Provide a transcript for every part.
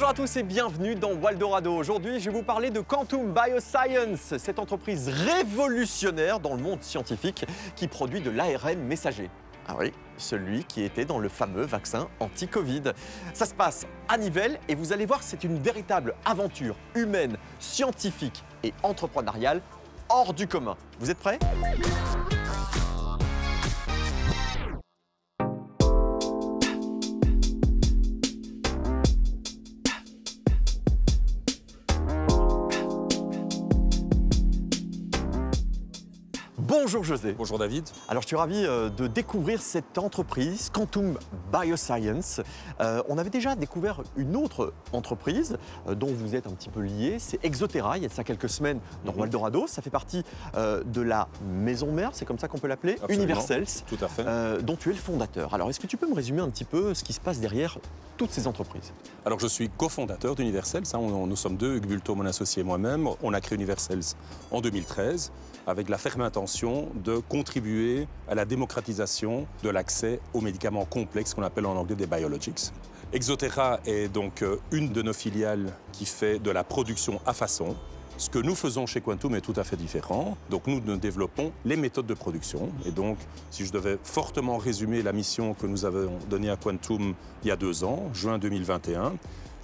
Bonjour à tous et bienvenue dans Waldorado. Aujourd'hui, je vais vous parler de Quantum Bioscience, cette entreprise révolutionnaire dans le monde scientifique qui produit de l'ARN messager. Ah oui, celui qui était dans le fameux vaccin anti-Covid. Ça se passe à Nivelles et vous allez voir, c'est une véritable aventure humaine, scientifique et entrepreneuriale hors du commun. Vous êtes prêts ? Bonjour José. Bonjour David. Alors je suis ravi de découvrir cette entreprise, Quantum Bioscience. On avait déjà découvert une autre entreprise dont vous êtes un petit peu lié, c'est Exoterra, il y a de ça quelques semaines dans Waldorado. Ça fait partie de la maison mère, c'est comme ça qu'on peut l'appeler, Universals, tout à fait. dont tu es le fondateur. Alors est-ce que tu peux me résumer un petit peu ce qui se passe derrière toutes ces entreprises? Alors je suis cofondateur d'Universals, nous sommes deux, Hugues Bulto, mon associé et moi-même. On a créé Universals en 2013 avec la ferme intention de contribuer à la démocratisation de l'accès aux médicaments complexes qu'on appelle en anglais des biologics. Exoterra est donc une de nos filiales qui fait de la production à façon. Ce que nous faisons chez Quantum est tout à fait différent. Donc nous développons les méthodes de production. Et donc, si je devais fortement résumer la mission que nous avons donnée à Quantum il y a 2 ans, juin 2021,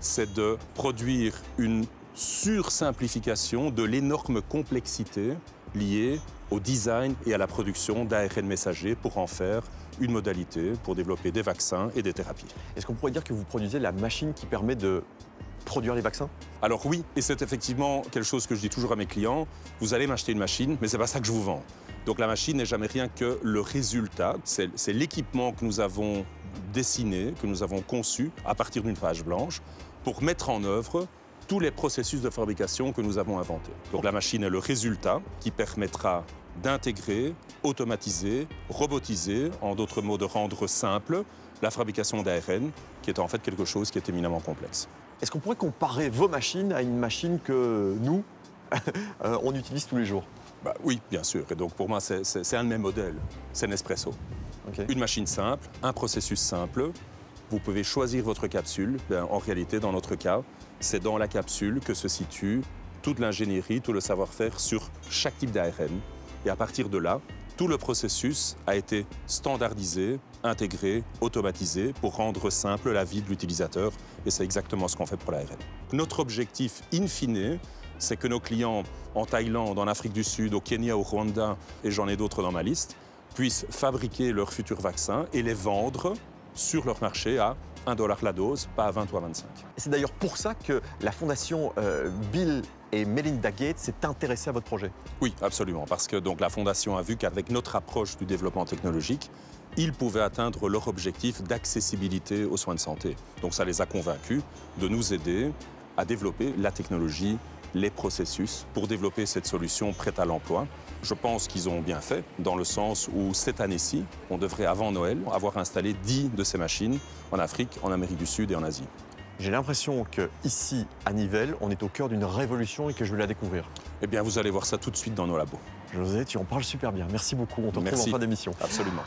c'est de produire une sursimplification de l'énorme complexité liée au design et à la production d'ARN messager pour en faire une modalité pour développer des vaccins et des thérapies. Est-ce qu'on pourrait dire que vous produisez la machine qui permet de produire les vaccins? Alors oui, et c'est effectivement quelque chose que je dis toujours à mes clients, vous allez m'acheter une machine, mais c'est pas ça que je vous vends. Donc la machine n'est jamais rien que le résultat, c'est l'équipement que nous avons dessiné, que nous avons conçu à partir d'une page blanche pour mettre en œuvre tous les processus de fabrication que nous avons inventés. Donc la machine est le résultat qui permettra d'intégrer, automatiser, robotiser, en d'autres mots de rendre simple, la fabrication d'ARN, qui est en fait quelque chose qui est éminemment complexe. Est-ce qu'on pourrait comparer vos machines à une machine que nous, on utilise tous les jours? Oui, bien sûr. Et donc pour moi, c'est un de mes modèles. C'est Nespresso. Okay. Une machine simple, un processus simple. Vous pouvez choisir votre capsule. En réalité, dans notre cas, c'est dans la capsule que se situe toute l'ingénierie, tout le savoir-faire sur chaque type d'ARN. Et à partir de là, tout le processus a été standardisé, intégré, automatisé pour rendre simple la vie de l'utilisateur. Et c'est exactement ce qu'on fait pour l'ARN. Notre objectif in fine, c'est que nos clients en Thaïlande, en Afrique du Sud, au Kenya, au Rwanda, et j'en ai d'autres dans ma liste, puissent fabriquer leurs futurs vaccins et les vendre sur leur marché à $1 la dose, pas à 20 ou à 25. C'est d'ailleurs pour ça que la fondation Bill et Melinda Gates s'est intéressée à votre projet. Oui, absolument, parce que donc, la fondation a vu qu'avec notre approche du développement technologique, ils pouvaient atteindre leur objectif d'accessibilité aux soins de santé. Donc ça les a convaincus de nous aider à développer la technologie, les processus pour développer cette solution prête à l'emploi. Je pense qu'ils ont bien fait, dans le sens où cette année-ci, on devrait, avant Noël, avoir installé 10 de ces machines en Afrique, en Amérique du Sud et en Asie. J'ai l'impression qu'ici, à Nivelles, on est au cœur d'une révolution et que je vais la découvrir. Eh bien, vous allez voir ça tout de suite dans nos labos. José, tu en parles super bien. Merci beaucoup. On te retrouve en fin d'émission. Absolument.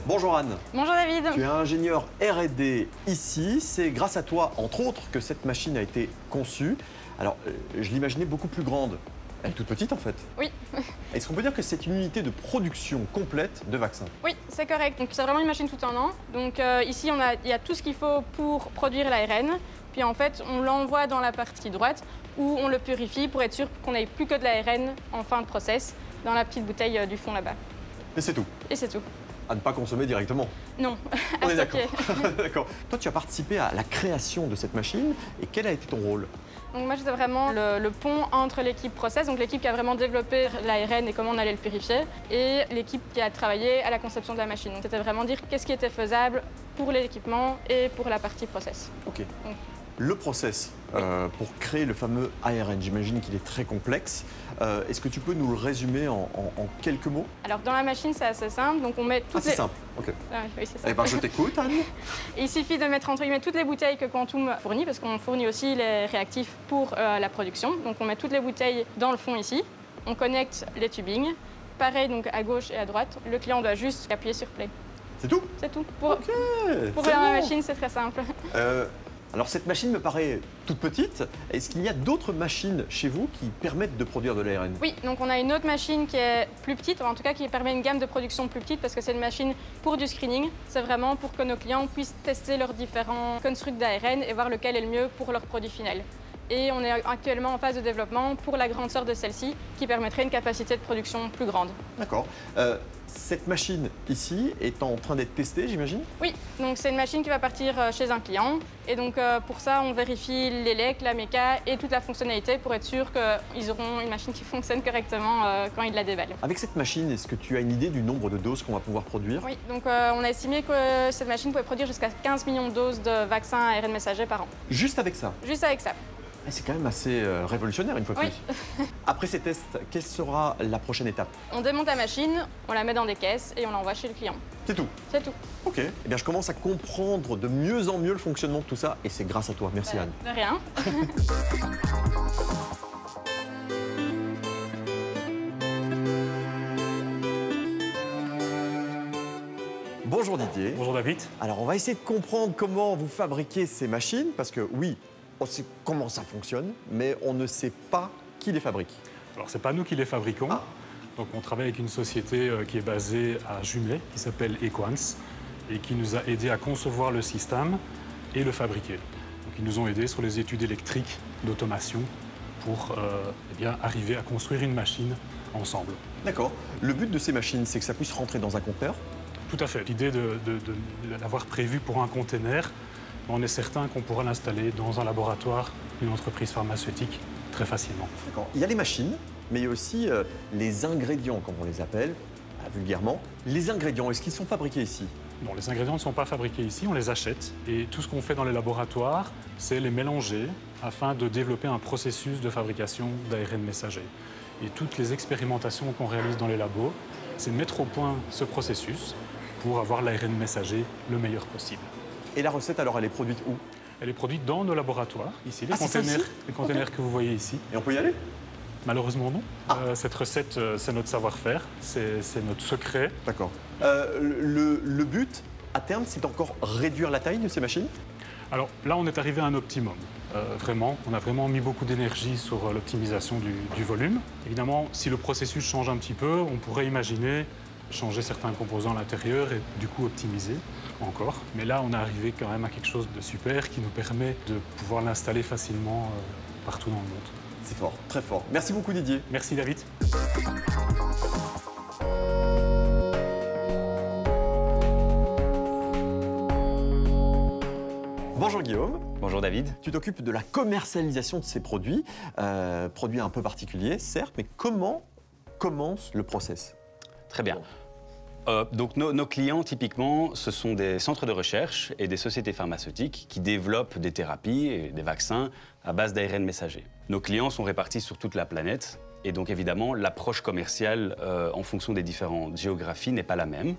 Bonjour Anne. Bonjour David. Tu es ingénieur R&D ici. C'est grâce à toi, entre autres, que cette machine a été conçue. Alors, je l'imaginais beaucoup plus grande. Elle est toute petite en fait. Oui. Est-ce qu'on peut dire que c'est une unité de production complète de vaccins? Oui, c'est correct. Donc c'est vraiment une machine tout en un. Donc ici, il y a tout ce qu'il faut pour produire l'ARN. Puis en fait, on l'envoie dans la partie droite où on le purifie pour être sûr qu'on n'ait plus que de l'ARN en fin de process dans la petite bouteille du fond là-bas. Et c'est tout? Et c'est tout. À ne pas consommer directement? Non, On à est d'accord. stocker. D'accord. Toi, tu as participé à la création de cette machine et quel a été ton rôle? Donc moi, j'étais vraiment le pont entre l'équipe process, donc l'équipe qui a vraiment développé l'ARN et comment on allait le purifier, et l'équipe qui a travaillé à la conception de la machine. Donc c'était vraiment dire qu'est-ce qui était faisable pour l'équipement et pour la partie process. Ok. Donc, Le process pour créer le fameux ARN, j'imagine qu'il est très complexe. Est-ce que tu peux nous le résumer en quelques mots? Alors dans la machine, c'est assez simple. Donc on met toutes c'est simple, ok. Ah, oui, c'est ça. Eh ben, je t'écoute, Anne. Il suffit de mettre entre guillemets toutes les bouteilles que Quantum fournit, parce qu'on fournit aussi les réactifs pour la production. Donc on met toutes les bouteilles dans le fond ici. On connecte les tubings. Pareil donc à gauche et à droite. Le client doit juste appuyer sur play. C'est tout? C'est tout. Pour Ok, la machine, c'est très simple. Alors cette machine me paraît toute petite. Est-ce qu'il y a d'autres machines chez vous qui permettent de produire de l'ARN? Oui, donc on a une autre machine qui est plus petite, en tout cas qui permet une gamme de production plus petite parce que c'est une machine pour du screening. C'est vraiment pour que nos clients puissent tester leurs différents constructs d'ARN et voir lequel est le mieux pour leur produit final. Et on est actuellement en phase de développement pour la grandeur de celle-ci qui permettrait une capacité de production plus grande. D'accord. Cette machine ici est en train d'être testée, j'imagine? Oui, donc c'est une machine qui va partir chez un client. Et donc pour ça, on vérifie l'élec, la méca et toute la fonctionnalité pour être sûr qu'ils auront une machine qui fonctionne correctement quand ils la déballent. Avec cette machine, est-ce que tu as une idée du nombre de doses qu'on va pouvoir produire? Oui, donc on a estimé que cette machine pouvait produire jusqu'à 15 millions de doses de vaccins ARN messager par an. Juste avec ça? Juste avec ça. C'est quand même assez révolutionnaire une fois de Oui. plus. Après ces tests, quelle sera la prochaine étape? On démonte la machine, on la met dans des caisses et on l'envoie chez le client. C'est tout? C'est tout. Ok. Eh bien, je commence à comprendre de mieux en mieux le fonctionnement de tout ça et c'est grâce à toi. Merci Anne. De rien. Bonjour Didier. Bonjour David. Alors, on va essayer de comprendre comment vous fabriquez ces machines parce que oui, on sait comment ça fonctionne, mais on ne sait pas qui les fabrique. Alors, ce n'est pas nous qui les fabriquons. Ah. Donc, on travaille avec une société qui est basée à Jumet, qui s'appelle Equans, et qui nous a aidés à concevoir le système et le fabriquer. Donc, ils nous ont aidés sur les études électriques d'automation pour eh bien, arriver à construire une machine ensemble. D'accord. Le but de ces machines, c'est que ça puisse rentrer dans un conteneur. Tout à fait. L'idée de l'avoir prévu pour un container, on est certain qu'on pourra l'installer dans un laboratoire d'une entreprise pharmaceutique très facilement. D'accord. Il y a les machines, mais il y a aussi les ingrédients, comme on les appelle, vulgairement. Les ingrédients, est-ce qu'ils sont fabriqués ici? Bon, les ingrédients ne sont pas fabriqués ici, on les achète. Et tout ce qu'on fait dans les laboratoires, c'est les mélanger afin de développer un processus de fabrication d'ARN messager. Et toutes les expérimentations qu'on réalise dans les labos, c'est mettre au point ce processus pour avoir l'ARN messager le meilleur possible. Et la recette, alors, elle est produite où? Elle est produite dans nos laboratoires, ici, les c'est ça, containers, ici les containers que vous voyez ici. Et on peut y aller? Malheureusement, non. Cette recette, c'est notre savoir-faire, c'est notre secret. D'accord. Le but, à terme, c'est encore réduire la taille de ces machines? Alors là, on est arrivé à un optimum. Vraiment, on a vraiment mis beaucoup d'énergie sur l'optimisation du volume. Évidemment, si le processus change un petit peu, on pourrait imaginer changer certains composants à l'intérieur et du coup optimiser encore. Mais là, on est arrivé quand même à quelque chose de super qui nous permet de pouvoir l'installer facilement partout dans le monde. C'est fort, très fort. Merci beaucoup Didier. Merci David. Bonjour Guillaume. Bonjour David. Tu t'occupes de la commercialisation de ces produits, produits un peu particuliers, certes, mais comment commence le process? Très bien. Donc nos clients, typiquement, ce sont des centres de recherche et des sociétés pharmaceutiques qui développent des thérapies et des vaccins à base d'ARN messager. Nos clients sont répartis sur toute la planète et donc évidemment l'approche commerciale en fonction des différentes géographies n'est pas la même.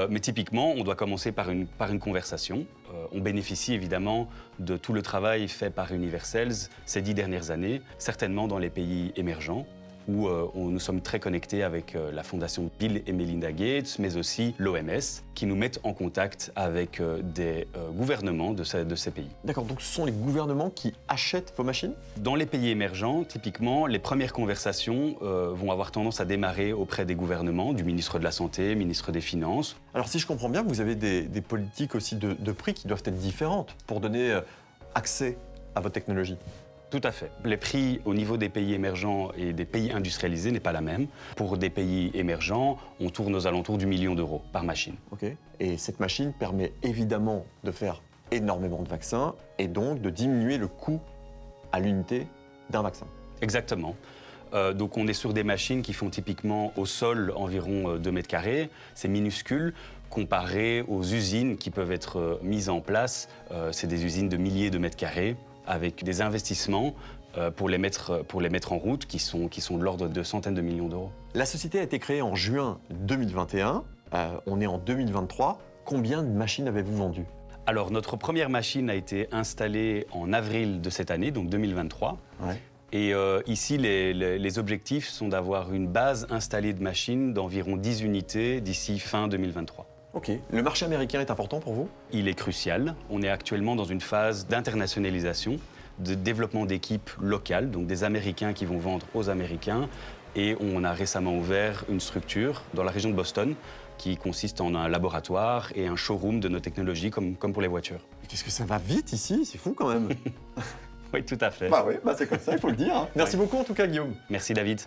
Mais typiquement, on doit commencer par une conversation. On bénéficie évidemment de tout le travail fait par Univercells ces 10 dernières années, certainement dans les pays émergents, où nous sommes très connectés avec la fondation Bill et Melinda Gates, mais aussi l'OMS, qui nous mettent en contact avec des gouvernements de ces pays. D'accord, donc ce sont les gouvernements qui achètent vos machines? Dans les pays émergents, typiquement, les premières conversations vont avoir tendance à démarrer auprès des gouvernements, du ministre de la Santé, ministre des Finances. Alors si je comprends bien, vous avez des politiques aussi de prix qui doivent être différentes pour donner accès à votre technologie. Tout à fait. Les prix au niveau des pays émergents et des pays industrialisés n'est pas la même. Pour des pays émergents, on tourne aux alentours du million d'euros par machine. Ok. Et cette machine permet évidemment de faire énormément de vaccins et donc de diminuer le coût à l'unité d'un vaccin. Exactement. Donc on est sur des machines qui font typiquement au sol environ 2 mètres carrés. C'est minuscule. comparé aux usines qui peuvent être mises en place. C'est des usines de milliers de mètres carrés avec des investissements pour les mettre en route qui sont de l'ordre de centaines de millions d'euros. La société a été créée en juin 2021. On est en 2023. Combien de machines avez-vous vendues? Alors, notre première machine a été installée en avril de cette année, donc 2023. Ouais. Et ici, les objectifs sont d'avoir une base installée de machines d'environ 10 unités d'ici fin 2023. Ok. Le marché américain est important pour vous? Il est crucial. On est actuellement dans une phase d'internationalisation, de développement d'équipes locales, donc des Américains qui vont vendre aux Américains. Et on a récemment ouvert une structure dans la région de Boston qui consiste en un laboratoire et un showroom de nos technologies comme pour les voitures. Qu'est-ce que ça va vite ici? C'est fou quand même. Oui, tout à fait. Bah oui, c'est comme ça, il faut le dire. Hein. Merci beaucoup en tout cas, Guillaume. Merci, David.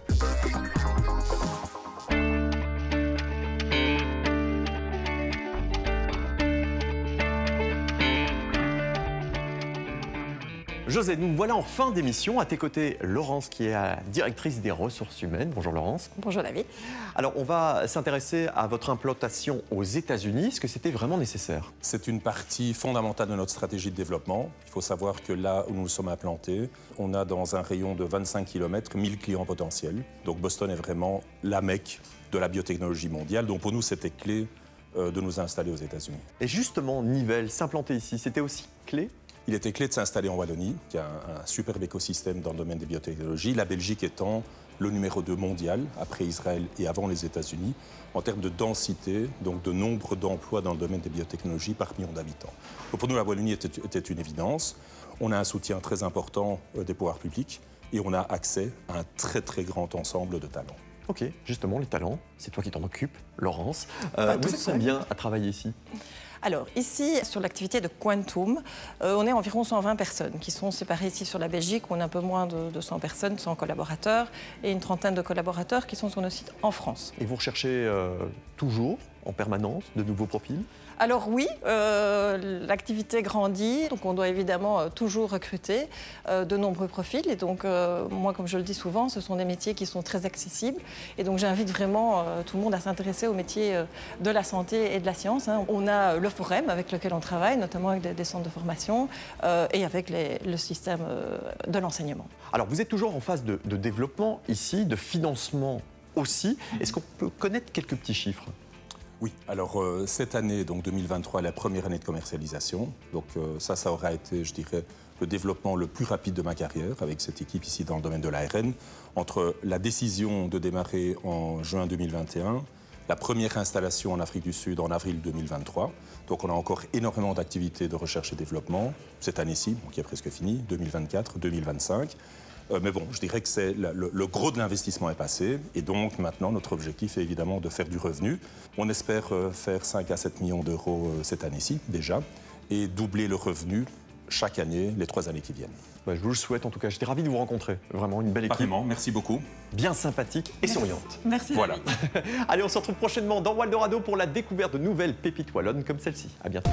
José, nous voilà en fin d'émission. À tes côtés, Laurence, qui est la directrice des ressources humaines. Bonjour Laurence. Bonjour David. Alors, on va s'intéresser à votre implantation aux États-Unis. Est-ce que c'était vraiment nécessaire? C'est une partie fondamentale de notre stratégie de développement. Il faut savoir que là où nous sommes implantés, on a dans un rayon de 25 km 1000 clients potentiels. Donc Boston est vraiment la Mecque de la biotechnologie mondiale. Donc pour nous, c'était clé de nous installer aux États-Unis. Et justement, Nivelles, s'implanter ici, c'était aussi clé? Il était clé de s'installer en Wallonie, qui a un superbe écosystème dans le domaine des biotechnologies, la Belgique étant le numéro 2 mondial, après Israël et avant les États-Unis, en termes de densité, donc de nombre d'emplois dans le domaine des biotechnologies par million d'habitants. Donc pour nous, la Wallonie était une évidence. On a un soutien très important des pouvoirs publics et on a accès à un très très grand ensemble de talents. Ok, justement, les talents, c'est toi qui t'en occupes, Laurence. Vous êtes combien à travailler ici? Alors ici, sur l'activité de Quantum, on est environ 120 personnes qui sont séparées ici sur la Belgique, où on a un peu moins de 100 personnes, 100 collaborateurs, et une trentaine de collaborateurs qui sont sur nos sites en France. Et vous recherchez toujours, en permanence, de nouveaux profils? Alors oui, l'activité grandit, donc on doit évidemment toujours recruter de nombreux profils. Et donc moi, comme je le dis souvent, ce sont des métiers qui sont très accessibles. Et donc j'invite vraiment tout le monde à s'intéresser aux métiers de la santé et de la science. Hein. On a le Forum avec lequel on travaille, notamment avec des centres de formation et avec le système de l'enseignement. Alors vous êtes toujours en phase de développement ici, de financement aussi. Est-ce qu'on peut connaître quelques petits chiffres? Oui, alors cette année, donc 2023, est la première année de commercialisation. Donc ça aura été, je dirais, le développement le plus rapide de ma carrière avec cette équipe ici dans le domaine de l'ARN. Entre la décision de démarrer en juin 2021, la première installation en Afrique du Sud en avril 2023. Donc on a encore énormément d'activités de recherche et développement cette année-ci, qui est presque finie, 2024, 2025. Mais bon, je dirais que le gros de l'investissement est passé. Et donc, maintenant, notre objectif est évidemment de faire du revenu. On espère faire 5 à 7 millions d'euros cette année-ci, déjà, et doubler le revenu chaque année, les 3 années qui viennent. Bah, je vous le souhaite, en tout cas. J'étais ravi de vous rencontrer. Vraiment une belle équipe. Apparemment, merci beaucoup. Bien sympathique et souriante. Merci. Voilà. Allez, on se retrouve prochainement dans Waldorado pour la découverte de nouvelles pépites wallonnes comme celle-ci. À bientôt.